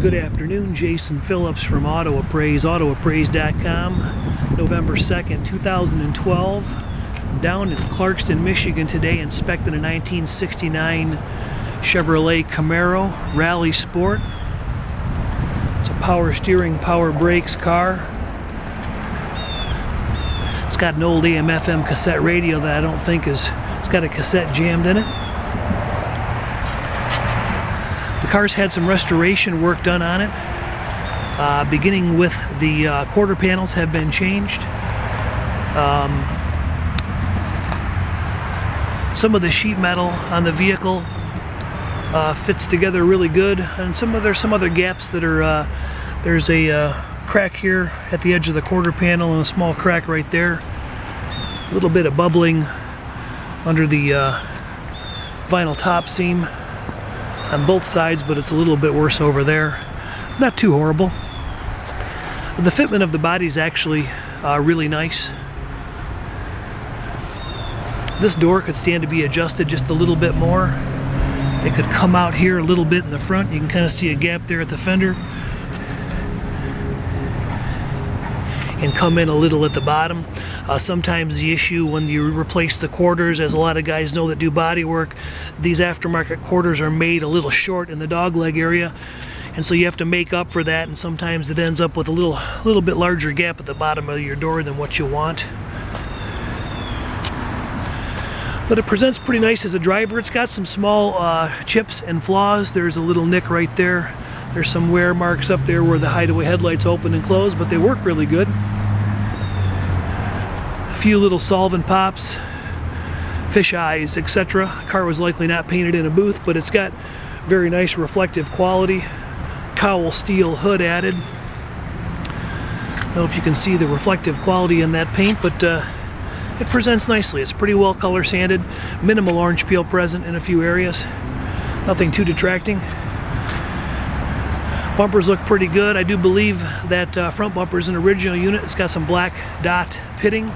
Good afternoon, Jason Phillips from Auto Appraise, autoappraise.com, November 2nd, 2012. I'm down in Clarkston, Michigan today inspecting a 1969 Chevrolet Camaro Rally Sport. It's a power steering, power brakes car. It's got an old AM/FM cassette radio that I don't think it's got a cassette jammed in it. The car's had some restoration work done on it, beginning with the quarter panels have been changed. Some of the sheet metal on the vehicle fits together really good, and there's some other gaps that are there's a crack here at the edge of the quarter panel and a small crack right there. A little bit of bubbling under the vinyl top seam on both sides, but it's a little bit worse over there. Not too horrible. The fitment of the body is actually really nice. This door could stand to be adjusted just a little bit more. It could come out here a little bit in the front. You can kind of see a gap there at the fender, and come in a little at the bottom. Sometimes the issue when you replace the quarters, as a lot of guys know that do body work, these aftermarket quarters are made a little short in the dog leg area, and so you have to make up for that, and sometimes it ends up with a little bit larger gap at the bottom of your door than what you want. But it presents pretty nice as a driver. It's got some small chips and flaws. There's a little nick right there. There's some wear marks up there where the hideaway headlights open and close, but they work really good. A few little solvent pops, fish eyes, etc. Car was likely not painted in a booth, but it's got very nice reflective quality. Cowl steel hood added. I don't know if you can see the reflective quality in that paint, but it presents nicely. It's pretty well color sanded. Minimal orange peel present in a few areas. Nothing too detracting. Bumpers look pretty good. I do believe that front bumper is an original unit. It's got some black dot pitting.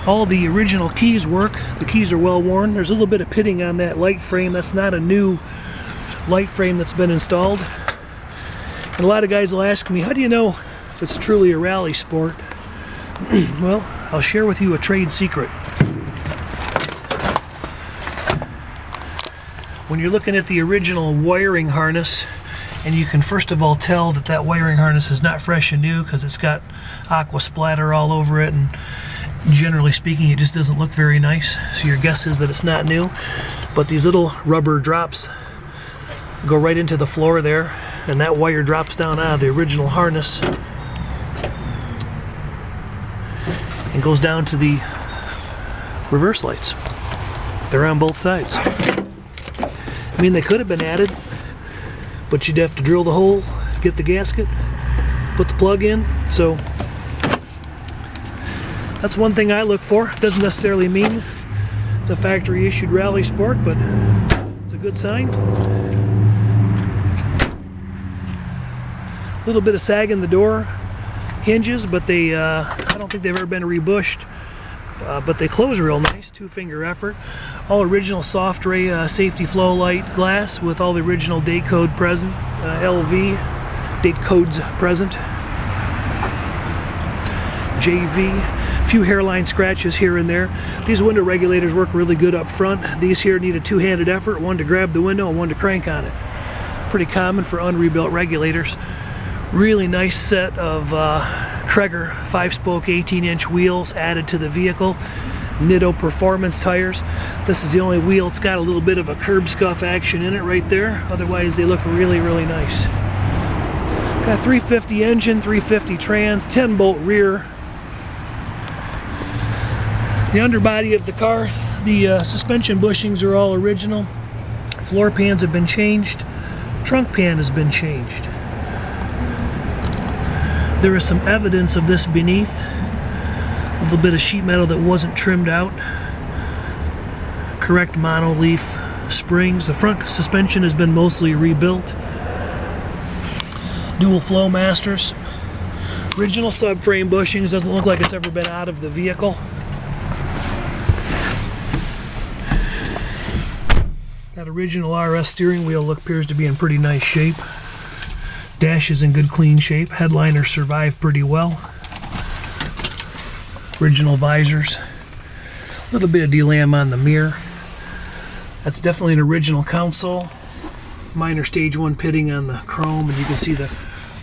All the original keys work. The keys are well worn. There's a little bit of pitting on that light frame. That's not a new light frame that's been installed. And a lot of guys will ask me, how do you know if it's truly a rally sport? Well, I'll share with you a trade secret. When you're looking at the original wiring harness, and you can first of all tell that that wiring harness is not fresh and new because it's got aqua splatter all over it, and generally speaking it just doesn't look very nice, so your guess is that it's not new. But these little rubber drops go right into the floor there, and that wire drops down out of the original harness and goes down to the reverse lights. They're on both sides. I mean, they could have been added, but you'd have to drill the hole, get the gasket, put the plug in. So that's one thing I look for. Doesn't necessarily mean it's a factory issued rally sport, but it's a good sign. A little bit of sag in the door hinges, but they I don't think they've ever been rebushed, but they close real nice. 2-finger effort. All original soft ray safety flow light glass with all the original date code present, LV date codes present, JV. Few hairline scratches here and there. These window regulators work really good up front. These here need a two-handed effort, one to grab the window and one to crank on it. Pretty common for unrebuilt regulators. Really nice set of Kreger 5-spoke 18-inch wheels added to the vehicle. Nitto Performance tires. This is the only wheel that's got a little bit of a curb scuff action in it right there. Otherwise they look really, really nice. Got 350 engine, 350 trans, 10-bolt rear. The underbody of the car, the suspension bushings are all original. Floor pans have been changed. Trunk pan has been changed. There is some evidence of this beneath. A little bit of sheet metal that wasn't trimmed out. Correct monoleaf springs. The front suspension has been mostly rebuilt. Dual flow masters. Original subframe bushings. Doesn't look like it's ever been out of the vehicle. Got That original RS steering wheel appears to be in pretty nice shape. Dash is in good clean shape. Headliner survived pretty well. Original visors. A little bit of delam on the mirror. That's definitely an original console. Minor stage 1 pitting on the chrome, and you can see the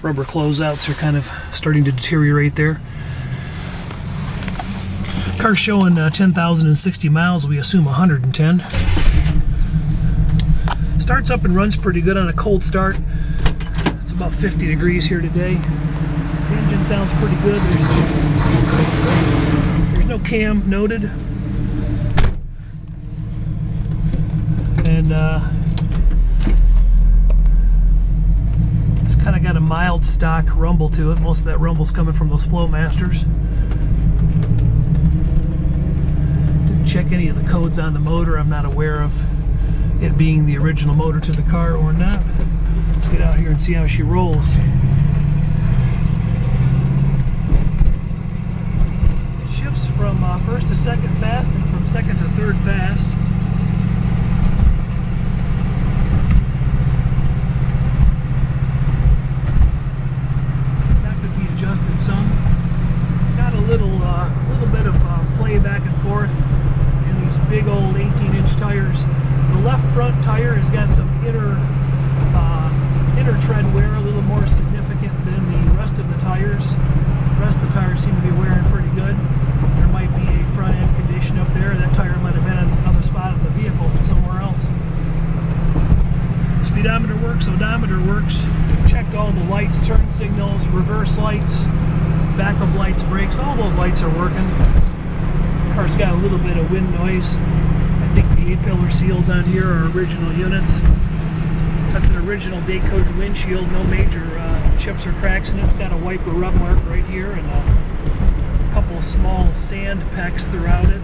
rubber closeouts are kind of starting to deteriorate there. Car's showing 10,060 miles. We assume 110. Starts up and runs pretty good on a cold start. It's about 50 degrees here today. The engine sounds pretty good. There's no cam noted. And it's kind of got a mild stock rumble to it. Most of that rumble's coming from those Flowmasters. Didn't check any of the codes on the motor. I'm not aware of it being the original motor to the car or not. Let's get out here and see how she rolls. It shifts from first to second fast and from second to third fast. That could be adjusted some. Got a little bit of play back and forth in these big old 18-inch tires. The left front tire has got some inner tread wear, a little more significant than the rest of the tires. The rest of the tires seem to be wearing pretty good. There might be a front end condition up there. That tire might have been in another spot of the vehicle somewhere else. Speedometer works, odometer works. Checked all the lights, turn signals, reverse lights, backup lights, brakes. All those lights are working. The car's got a little bit of wind noise. I think the 8-pillar seals on here are original units. That's an original date-coated windshield, no major chips or cracks in it. It's got a wiper rub mark right here and a couple of small sand pecks throughout it.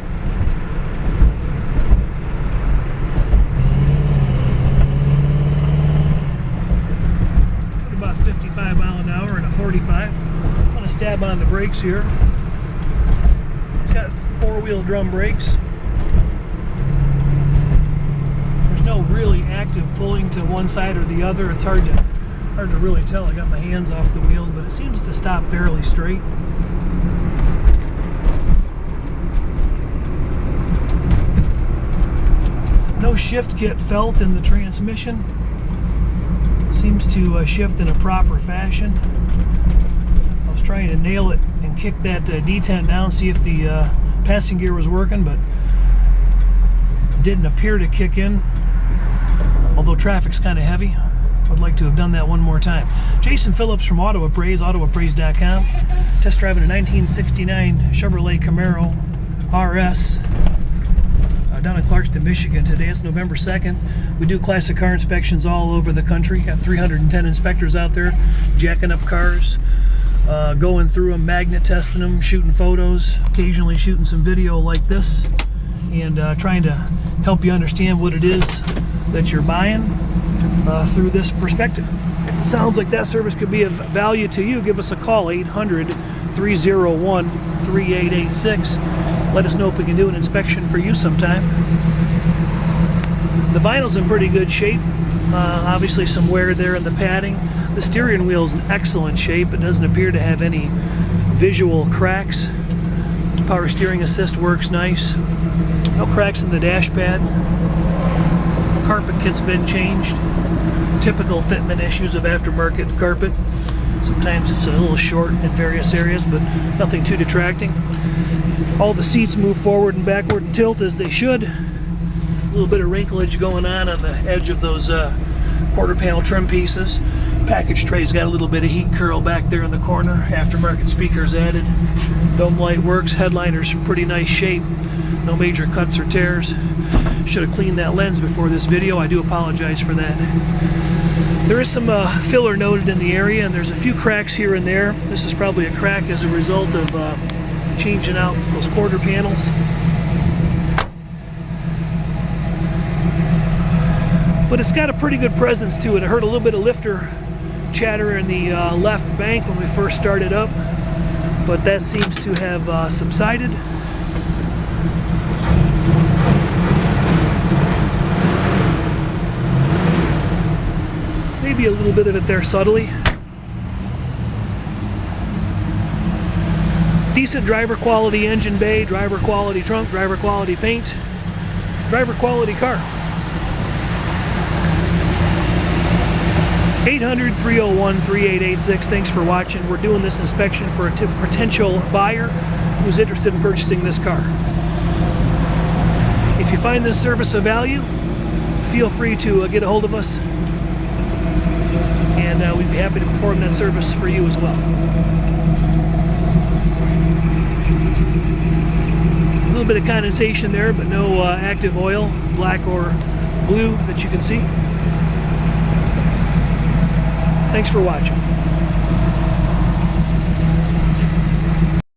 About 55 mile an hour and a 45. I'm going to stab on the brakes here. It's got 4-wheel drum brakes. No really active pulling to one side or the other. It's hard to really tell. I got my hands off the wheels, but it seems to stop fairly straight. No shift kit felt in the transmission. Seems to shift in a proper fashion. I was trying to nail it and kick that detent down, see if the passing gear was working, but it didn't appear to kick in. Although traffic's kind of heavy, I'd like to have done that one more time. Jason Phillips from Auto Appraise, autoappraise.com. Test driving a 1969 Chevrolet Camaro RS down in Clarkston, Michigan today. It's November 2nd. We do classic car inspections all over the country. Got 310 inspectors out there jacking up cars, going through them, magnet testing them, shooting photos, occasionally shooting some video like this, and trying to help you understand what it is that you're buying through this perspective. Sounds like that service could be of value to you. Give us a call, 800-301-3886. Let us know if we can do an inspection for you sometime. The vinyl's in pretty good shape. Obviously some wear there in the padding. The steering wheel's in excellent shape. It doesn't appear to have any visual cracks. Power steering assist works nice. No cracks in the dash pad. Carpet kit's been changed. Typical fitment issues of aftermarket carpet. Sometimes it's a little short in various areas, but nothing too detracting. All the seats move forward and backward and tilt as they should. A little bit of wrinklage going on the edge of those quarter panel trim pieces. Package tray's got a little bit of heat curl back there in the corner. Aftermarket speakers added. Dome light works. Headliner's in pretty nice shape. No major cuts or tears. Should have cleaned that lens before this video. I do apologize for that. There is some filler noted in the area, and there's a few cracks here and there. This is probably a crack as a result of changing out those quarter panels. But it's got a pretty good presence to it. I heard a little bit of lifter chatter in the left bank when we first started up, but that seems to have subsided. maybe a little bit of it there subtly. Decent driver quality engine bay, driver quality trunk, driver quality paint, driver quality car. 800-301-3886. Thanks for watching. We're doing this inspection for a potential buyer who's interested in purchasing this car. If you find this service of value, feel free to get a hold of us, and we'd be happy to perform that service for you as well. A little bit of condensation there, but no active oil, black or blue, that you can see. Thanks for watching.